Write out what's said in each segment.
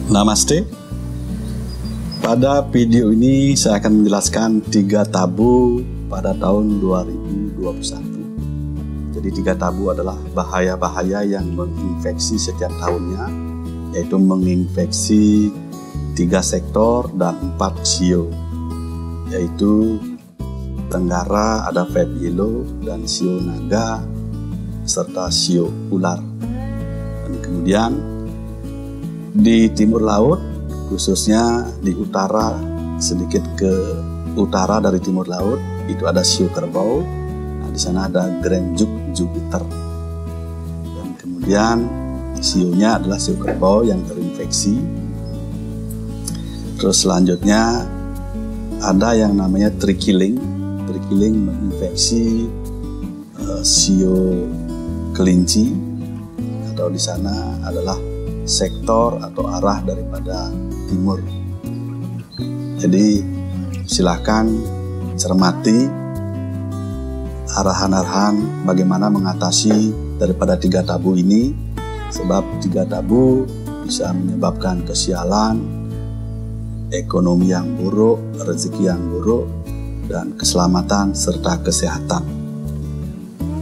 Namaste. Pada video ini saya akan menjelaskan 3 tabu pada tahun 2021. Jadi 3 tabu adalah bahaya-bahaya yang menginfeksi setiap tahunnya, yaitu menginfeksi 3 sektor dan 4 sio, yaitu Tenggara ada vape yellow dan sio naga serta sio ular. Dan kemudian di timur laut, khususnya di utara, sedikit ke utara dari timur laut, itu ada sio kerbau. Nah, di sana ada Grand Juk Jupiter. Dan kemudian sionya adalah sio kerbau yang terinfeksi. Terus selanjutnya ada yang namanya trikiling. Trikiling menginfeksi sio kelinci, atau di sana adalah sektor atau arah daripada timur. Jadi silakan cermati arahan-arahan bagaimana mengatasi daripada 3 tabu ini, sebab 3 tabu bisa menyebabkan kesialan, ekonomi yang buruk, rezeki yang buruk, dan keselamatan serta kesehatan.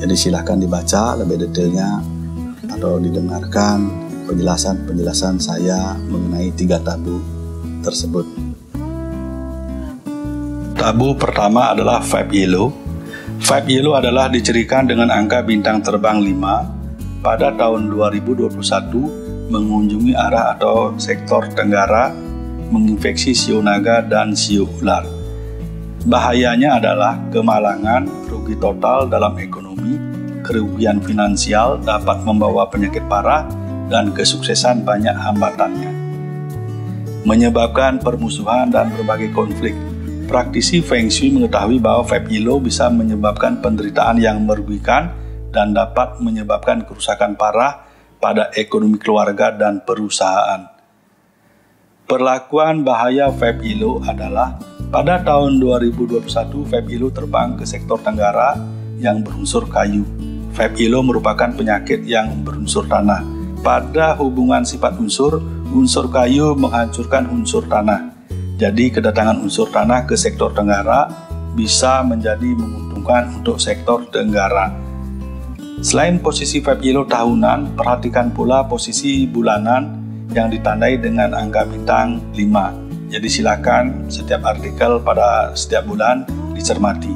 Jadi silakan dibaca lebih detailnya atau didengarkan penjelasan saya mengenai 3 tabu tersebut. Tabu pertama adalah vape yellow. Vape yellow adalah dicirikan dengan angka bintang terbang 5 pada tahun 2021 mengunjungi arah atau sektor Tenggara, menginfeksi sio naga dan sio ular. Bahayanya adalah kemalangan, rugi total dalam ekonomi, kerugian finansial, dapat membawa penyakit parah, dan kesuksesan banyak hambatannya. Menyebabkan permusuhan dan berbagai konflik. Praktisi Feng Shui mengetahui bahwa vape yellow bisa menyebabkan penderitaan yang merugikan dan dapat menyebabkan kerusakan parah pada ekonomi keluarga dan perusahaan. Perlakuan bahaya vape yellow adalah pada tahun 2021 vape yellow terbang ke sektor Tenggara yang berunsur kayu. Vape yellow merupakan penyakit yang berunsur tanah. Pada hubungan sifat unsur kayu menghancurkan unsur tanah. Jadi kedatangan unsur tanah ke sektor Tenggara bisa menjadi menguntungkan untuk sektor Tenggara. Selain posisi vape yellow tahunan, perhatikan pula posisi bulanan yang ditandai dengan angka bintang 5. Jadi silakan setiap artikel pada setiap bulan dicermati.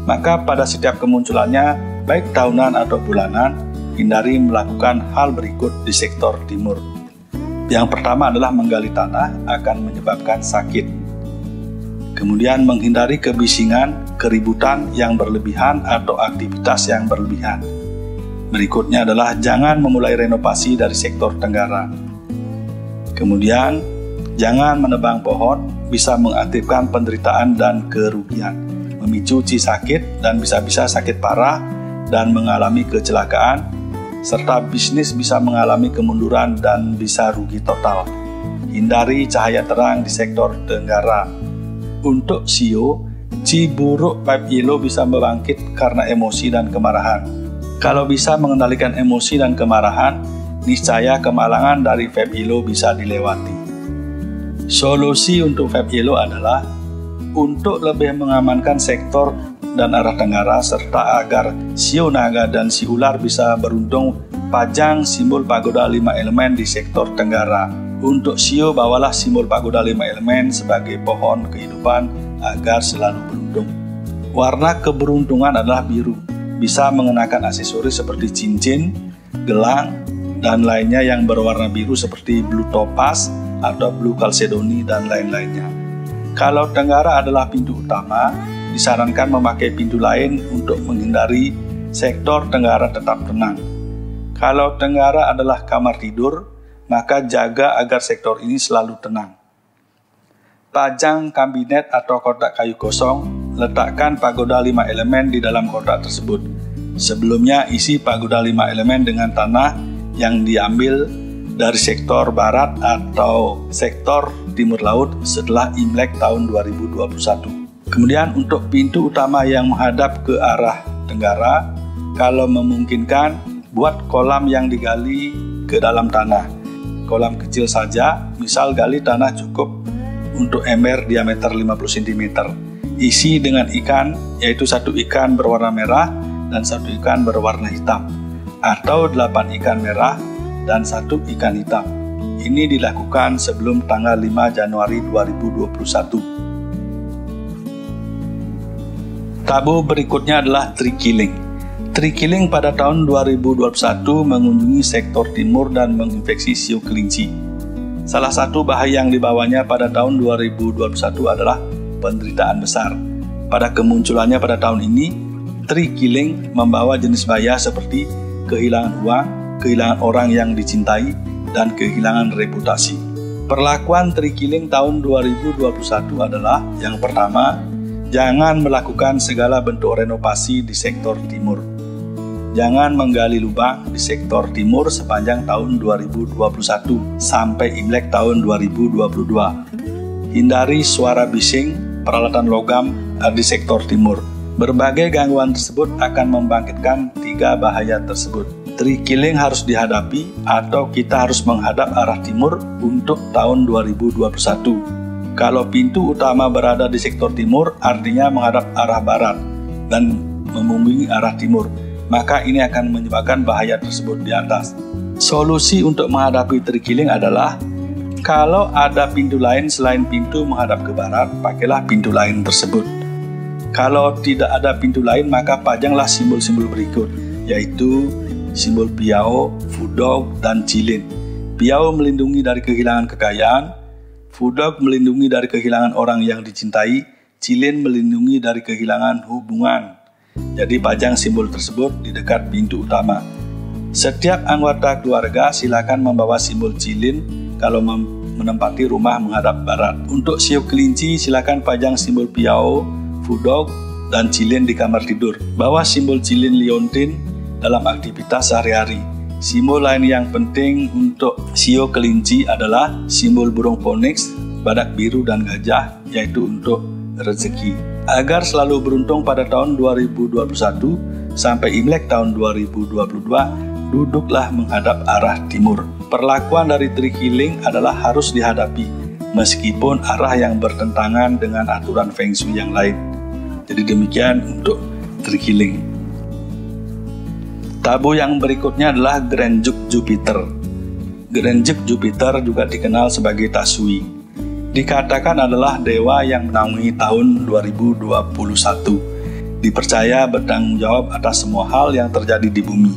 Maka pada setiap kemunculannya, baik tahunan atau bulanan, hindari melakukan hal berikut di sektor timur. Yang pertama adalah menggali tanah akan menyebabkan sakit. Kemudian menghindari kebisingan, keributan yang berlebihan atau aktivitas yang berlebihan. Berikutnya adalah jangan memulai renovasi dari sektor Tenggara. Kemudian jangan menebang pohon, bisa mengaktifkan penderitaan dan kerugian, memicu sakit dan bisa-bisa sakit parah dan mengalami kecelakaan, serta bisnis bisa mengalami kemunduran dan bisa rugi total. Hindari cahaya terang di sektor Tenggara. Untuk sio, ci buruk vape yellow bisa membangkit karena emosi dan kemarahan. Kalau bisa mengendalikan emosi dan kemarahan, niscaya kemalangan dari vape yellow bisa dilewati. Solusi untuk vape yellow adalah untuk lebih mengamankan sektor dan arah Tenggara serta agar sio naga dan si ular bisa beruntung, pajang simbol pagoda 5 elemen di sektor Tenggara. Untuk sio bawalah simbol pagoda 5 elemen sebagai pohon kehidupan agar selalu beruntung. Warna keberuntungan adalah biru. Bisa mengenakan aksesoris seperti cincin, gelang, dan lainnya yang berwarna biru seperti blue topaz atau blue chalcedony dan lain-lainnya. Kalau Tenggara adalah pintu utama, disarankan memakai pintu lain untuk menghindari sektor Tenggara tetap tenang. Kalau Tenggara adalah kamar tidur, maka jaga agar sektor ini selalu tenang. Pajang kabinet atau kotak kayu kosong, letakkan pagoda 5 elemen di dalam kotak tersebut. Sebelumnya isi pagoda 5 elemen dengan tanah yang diambil dari sektor barat atau sektor timur laut setelah Imlek tahun 2021. Kemudian untuk pintu utama yang menghadap ke arah Tenggara, kalau memungkinkan buat kolam yang digali ke dalam tanah. kolam kecil saja, misal gali tanah cukup untuk ember diameter 50 cm. Isi dengan ikan, yaitu 1 ikan berwarna merah dan 1 ikan berwarna hitam, atau 8 ikan merah dan 1 ikan hitam. Ini dilakukan sebelum tanggal 5 Januari 2021. Tabu berikutnya adalah tree killing. Tree killing pada tahun 2021 mengunjungi sektor timur dan menginfeksi siu kelinci. Salah satu bahaya yang dibawanya pada tahun 2021 adalah penderitaan besar. Pada kemunculannya pada tahun ini, tree killing membawa jenis bahaya seperti kehilangan uang, kehilangan orang yang dicintai, dan kehilangan reputasi. Perlakuan tree killing tahun 2021 adalah yang pertama, jangan melakukan segala bentuk renovasi di sektor timur. Jangan menggali lubang di sektor timur sepanjang tahun 2021 sampai Imlek tahun 2022. Hindari suara bising, peralatan logam di sektor timur. Berbagai gangguan tersebut akan membangkitkan 3 bahaya tersebut. Tree killing harus dihadapi atau kita harus menghadap arah timur untuk tahun 2021. Kalau pintu utama berada di sektor timur, artinya menghadap arah barat dan memunggungi arah timur, maka ini akan menyebabkan bahaya tersebut di atas. Solusi untuk menghadapi tree killing adalah, kalau ada pintu lain selain pintu menghadap ke barat, pakailah pintu lain tersebut. Kalau tidak ada pintu lain, maka pajanglah simbol-simbol berikut, yaitu simbol piao, fudog, dan cilin. Piao melindungi dari kehilangan kekayaan, fudog melindungi dari kehilangan orang yang dicintai, cilin melindungi dari kehilangan hubungan. Jadi pajang simbol tersebut di dekat pintu utama. Setiap anggota keluarga silakan membawa simbol cilin kalau menempati rumah menghadap barat. Untuk siu kelinci silakan pajang simbol piao, fudog, dan cilin di kamar tidur. Bawa simbol cilin liontin dalam aktivitas sehari-hari. Simbol lain yang penting untuk siu kelinci adalah simbol burung phoenix, badak biru, dan gajah, yaitu untuk rezeki. Agar selalu beruntung pada tahun 2021 sampai Imlek tahun 2022, duduklah menghadap arah timur. Perlakuan dari tree killing adalah harus dihadapi, meskipun arah yang bertentangan dengan aturan Feng Shui yang lain. Jadi demikian untuk tree killing. Tabu yang berikutnya adalah Gerenjuk Jupiter. Gerenjuk Jupiter juga dikenal sebagai Tasui. Dikatakan adalah dewa yang menaungi tahun 2021. Dipercaya bertanggung jawab atas semua hal yang terjadi di bumi.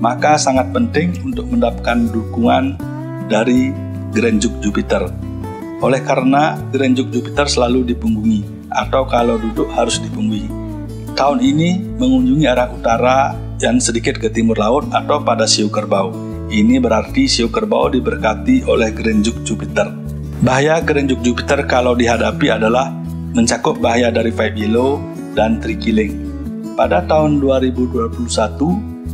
Maka sangat penting untuk mendapatkan dukungan dari Gerenjuk Jupiter. Oleh karena Gerenjuk Jupiter selalu dipunggungi, atau kalau duduk harus dipunggungi. Tahun ini mengunjungi arah utara dan sedikit ke timur laut atau pada siu kerbau. Ini berarti siu kerbau diberkati oleh Gerenjuk Jupiter. Bahaya Gerenjuk Jupiter kalau dihadapi adalah mencakup bahaya dari Five Yellow dan tree killing. Pada tahun 2021,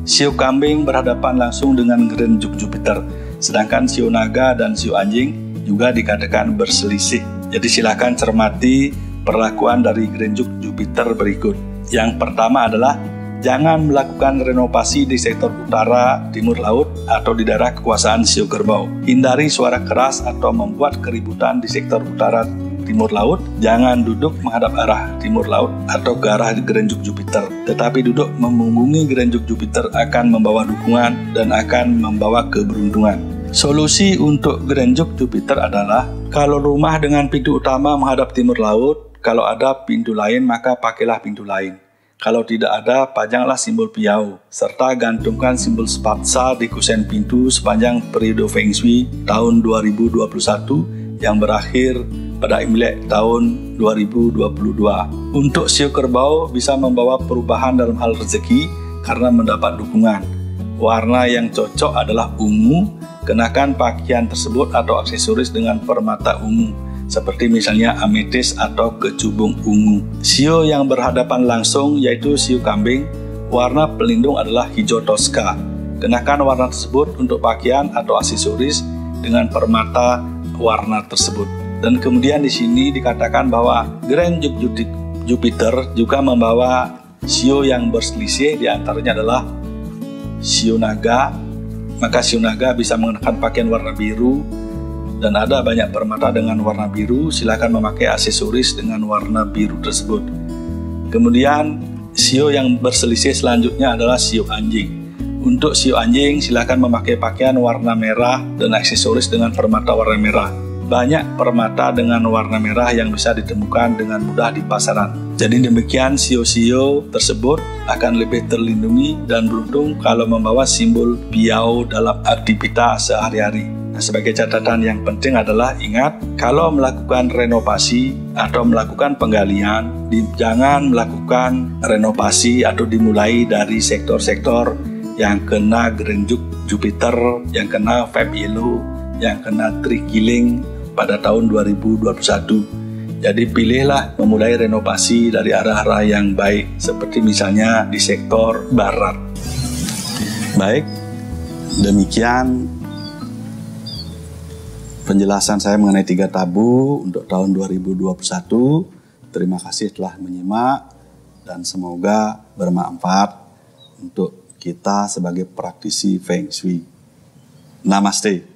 siu kambing berhadapan langsung dengan Gerenjuk Jupiter, sedangkan siu naga dan siu anjing juga dikatakan berselisih. Jadi silakan cermati perlakuan dari Gerenjuk Jupiter berikut. Yang pertama adalah jangan melakukan renovasi di sektor utara, timur laut, atau di daerah kekuasaan siu kerbau. Hindari suara keras atau membuat keributan di sektor utara, timur laut. Jangan duduk menghadap arah timur laut atau ke arah Gerenjuk Jupiter. Tetapi duduk memunggungi Gerenjuk Jupiter akan membawa dukungan dan akan membawa keberuntungan. Solusi untuk Gerenjuk Jupiter adalah, kalau rumah dengan pintu utama menghadap timur laut, kalau ada pintu lain maka pakailah pintu lain. Kalau tidak ada, pajanglah simbol piao, serta gantungkan simbol spatsa di kusen pintu sepanjang periode Feng Shui tahun 2021 yang berakhir pada Imlek tahun 2022. Untuk siu kerbau bisa membawa perubahan dalam hal rezeki karena mendapat dukungan. Warna yang cocok adalah ungu, kenakan pakaian tersebut atau aksesoris dengan permata ungu, seperti misalnya ametis atau kecubung ungu. Siu yang berhadapan langsung yaitu siu kambing, warna pelindung adalah hijau toska. Kenakan warna tersebut untuk pakaian atau aksesoris dengan permata warna tersebut. Dan kemudian di sini dikatakan bahwa Gerenjuk Jupiter juga membawa siu yang berselisih, diantaranya adalah siu naga, maka Shio Naga bisa mengenakan pakaian warna biru, dan ada banyak permata dengan warna biru, silakan memakai aksesoris dengan warna biru tersebut. Kemudian shio yang berselisih selanjutnya adalah shio anjing. Untuk shio anjing, silakan memakai pakaian warna merah dan aksesoris dengan permata warna merah. Banyak permata dengan warna merah yang bisa ditemukan dengan mudah di pasaran. Jadi demikian, shio-shio tersebut akan lebih terlindungi dan beruntung kalau membawa simbol piau dalam aktivitas sehari-hari. Nah, sebagai catatan yang penting adalah ingat, kalau melakukan renovasi atau melakukan penggalian, jangan melakukan renovasi atau dimulai dari sektor-sektor yang kena Grand Jupiter, yang kena Fab Yellow, yang kena Tree Killing pada tahun 2021. Jadi pilihlah memulai renovasi dari arah-arah yang baik, seperti misalnya di sektor barat. Baik, demikian penjelasan saya mengenai 3 tabu untuk tahun 2021. Terima kasih telah menyimak dan semoga bermanfaat untuk kita sebagai praktisi Feng Shui. Namaste.